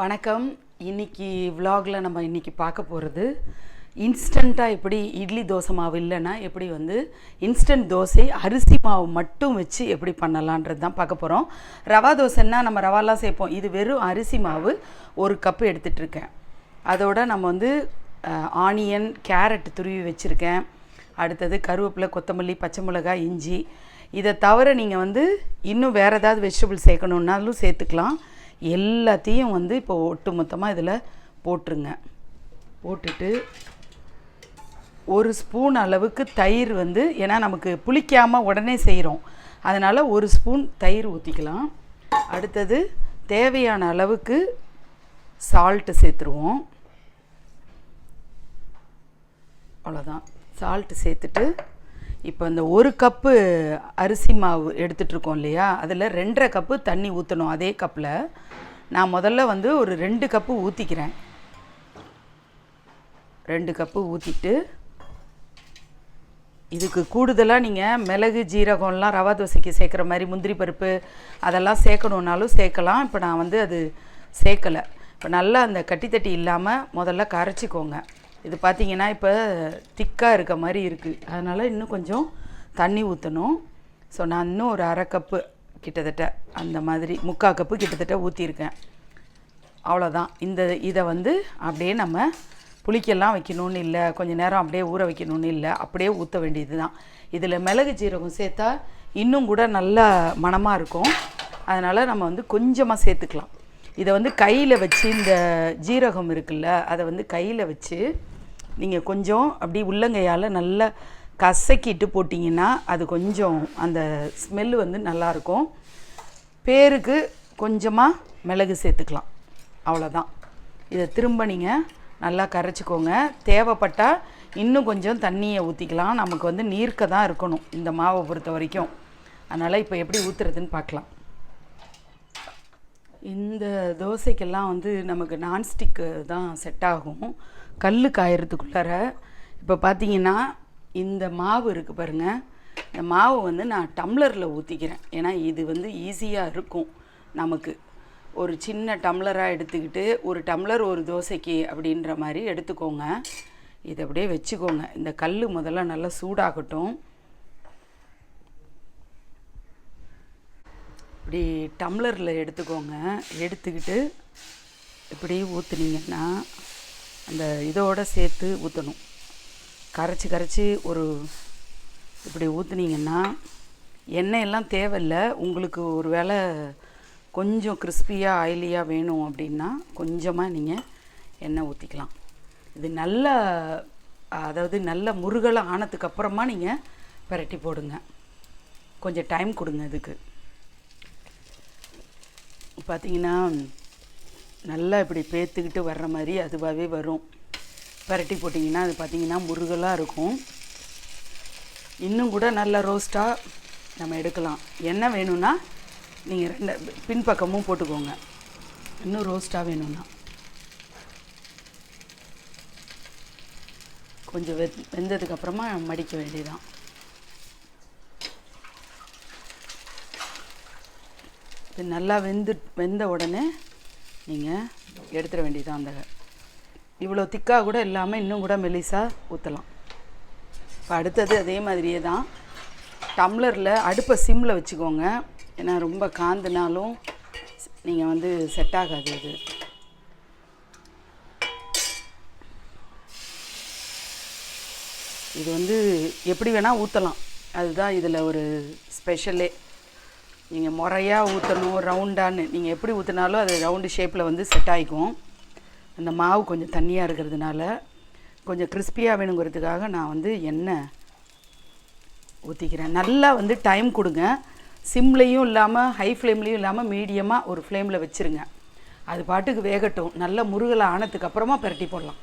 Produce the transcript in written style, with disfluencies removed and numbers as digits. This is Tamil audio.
வணக்கம். இன்றைக்கி விலாகில் நம்ம இன்றைக்கி பார்க்க போகிறது இன்ஸ்டண்ட்டாக எப்படி இட்லி தோசை மாவு இல்லைன்னா எப்படி இன்ஸ்டன்ட் தோசை அரிசி மாவு மட்டும் வச்சு எப்படி பண்ணலான்றது தான் பார்க்க போகிறோம். ரவா தோசைன்னா நம்ம ரவாலாம் சேர்ப்போம். இது வெறும் அரிசி மாவு 1 கப்பு எடுத்துகிட்ருக்கேன். அதோட நம்ம ஆனியன் கேரட் துருவி வச்சுருக்கேன். அடுத்தது கருவேப்பிலை, கொத்தமல்லி, பச்சை மிளகாய், இஞ்சி. இதை தவிர நீங்கள் இன்னும் வேறு ஏதாவது வெஜிடபிள் சேர்க்கணுன்னாலும் சேர்த்துக்கலாம். எல்லாத்தையும் இப்போ ஒட்டு மொத்தமாக இதில் போட்டுருங்க. போட்டுட்டு 1 ஸ்பூன் அளவுக்கு தயிர் ஏன்னா நமக்கு புளிக்காமல் உடனே செய்கிறோம், அதனால் 1 ஸ்பூன் தயிர் ஊற்றிக்கலாம். அடுத்தது தேவையான அளவுக்கு சால்ட்டு சேர்த்துருவோம். அவ்வளோதான். சால்ட்டு சேர்த்துட்டு இப்போ இந்த 1 கப்பு அரிசி மாவு எடுத்துகிட்ருக்கோம் இல்லையா, அதில் 2.5 கப்பு தண்ணி ஊற்றணும். அதே கப்பில் நான் முதல்ல ஒரு 2 கப்பு ஊற்றிக்கிறேன். 2 கப்பு ஊற்றிட்டு இதுக்கு கூடுதலாக நீங்கள் மிளகு, ஜீரகம்லாம் ரவா தோசைக்கு சேர்க்குற மாதிரி முந்திரி பருப்பு அதெல்லாம் சேர்க்கணுன்னாலும் சேர்க்கலாம். இப்போ நான் அது சேர்க்கலை. இப்போ நல்லா அந்த கட்டி இல்லாமல் முதல்ல கரைச்சிக்கோங்க. இது பார்த்திங்கன்னா இப்போ திக்காக இருக்க மாதிரி இருக்குது, அதனால் இன்னும் கொஞ்சம் தண்ணி ஊற்றணும். ஸோ நான் இன்னும் ஒரு 1/2 கப்பு கிட்டத்தட்ட அந்த மாதிரி 3/4 கப்பு கிட்டத்தட்ட ஊற்றிருக்கேன். அவ்வளோதான். இதை அப்படியே நம்ம புளிக்கெல்லாம் வைக்கணும்னு இல்லை, கொஞ்சம் நேரம் அப்படியே ஊற வைக்கணும்னு இல்லை, அப்படியே ஊற்ற வேண்டியது தான். இதில் மிளகு ஜீரகம் சேர்த்தா இன்னும் கூட நல்லா மணமாக இருக்கும், அதனால் நம்ம கொஞ்சமாக சேர்த்துக்கலாம். இதை கையில் வச்சு இந்த ஜீரகம் இருக்குல்ல, அதை கையில் வச்சு நீங்கள் கொஞ்சம் அப்படி உள்ளங்கையால் நல்லா கசக்கிட்டு போட்டிங்கன்னா அது கொஞ்சம் அந்த ஸ்மெல்லு நல்லாயிருக்கும். பேருக்கு கொஞ்சமாக மிளகு சேர்த்துக்கலாம். அவ்வளோதான். இதை திரும்ப நீங்கள் நல்லா கரைச்சிக்கோங்க. தேவைப்பட்டால் இன்னும் கொஞ்சம் தண்ணியை ஊற்றிக்கலாம். நமக்கு நீர்க்க தான் இருக்கணும் இந்த மாவை பொறுத்த வரைக்கும். அதனால் இப்போ எப்படி ஊற்றுறதுன்னு பார்க்கலாம். இந்த தோசைக்கெல்லாம் நமக்கு நான்ஸ்டிக்கு தான் செட் ஆகும், கல் காயறதுக்குள்ளார. இப்போ பார்த்தீங்கன்னா இந்த மாவு இருக்குது பாருங்கள், இந்த மாவு நான் டம்ளரில் ஊற்றிக்கிறேன். ஏன்னா இது ஈஸியாக இருக்கும் நமக்கு. ஒரு சின்ன டம்ளராக எடுத்துக்கிட்டு 1 டம்ளர் ஒரு தோசைக்கு அப்படின்ற மாதிரி எடுத்துக்கோங்க. இதை அப்படியே வச்சுக்கோங்க. இந்த கல் முதல்ல நல்லா சூடாகட்டும். இப்படி டம்ளரில் எடுத்துக்கோங்க. எடுத்துக்கிட்டு இப்படி ஊற்றுனீங்கன்னா அந்த இதோடு சேர்த்து ஊற்றணும். கரைச்சி இப்படி ஊற்றுனீங்கன்னா எண்ணெயெல்லாம் தேவையில்லை. உங்களுக்கு ஒரு வேளை கொஞ்சம் கிறிஸ்பியாக ஆயிலியாக வேணும் அப்படின்னா கொஞ்சமாக நீங்கள் எண்ணெய் ஊற்றிக்கலாம். இது நல்லா நல்ல முருகலாக ஆனதுக்கப்புறமா நீங்கள் பிரட்டி போடுங்க. கொஞ்சம் டைம் கொடுங்க இதுக்கு. பார்த்திங்கன்னா நல்லா இப்படி பேத்துக்கிட்டு வர்ற மாதிரி அதுவாகவே வரும். பரட்டி போட்டிங்கன்னா அது பார்த்திங்கன்னா முருகலாக இருக்கும். இன்னும் கூட நல்ல ரோஸ்ட்டாக நம்ம எடுக்கலாம். எண்ணெய் வேணும்னா நீங்கள் 2 பின்பக்கமும் போட்டுக்கோங்க, இன்னும் ரோஸ்ட்டாக வேணும்னா. கொஞ்சம் வெந்ததுக்கப்புறமா மடிக்க வேண்டியதான். இது நல்லா வெந்த உடனே நீங்கள் எடுத்துட வேண்டியதான். அந்த இவ்வளோ திக்காக கூட இல்லாமல் இன்னும் கூட மெலிசாக ஊற்றலாம். இப்போ அடுத்தது அதே மாதிரியே தான். டம்ளரில் அடுப்பை சிம்மில் வச்சுக்கோங்க. ஏன்னா ரொம்ப காந்துனாலும் நீங்கள் செட் ஆகாது. இது எப்படி வேணால் ஊற்றலாம், அதுதான் இதில் ஒரு ஸ்பெஷலே. நீங்கள் முறையாக ஊற்றணும், ரவுண்டான்னு நீங்கள் எப்படி ஊற்றினாலும் அது ரவுண்டு ஷேப்பில் செட் ஆகிக்கும். அந்த மாவு கொஞ்சம் தண்ணியாக இருக்கிறதுனால கொஞ்சம் கிறிஸ்பியாக வேணுங்கிறதுக்காக நான் எண்ணெய் ஊற்றிக்கிறேன். நல்லா டைம் கொடுங்க. சிம்லேயும் இல்லாமல் ஹை ஃப்ளேம்லேயும் இல்லாமல் மீடியமாக ஒரு ஃப்ளேமில் வச்சுருங்க. அது பாட்டுக்கு வேகட்டும். நல்ல முருகலை ஆனதுக்கப்புறமா பிரட்டி போடலாம்.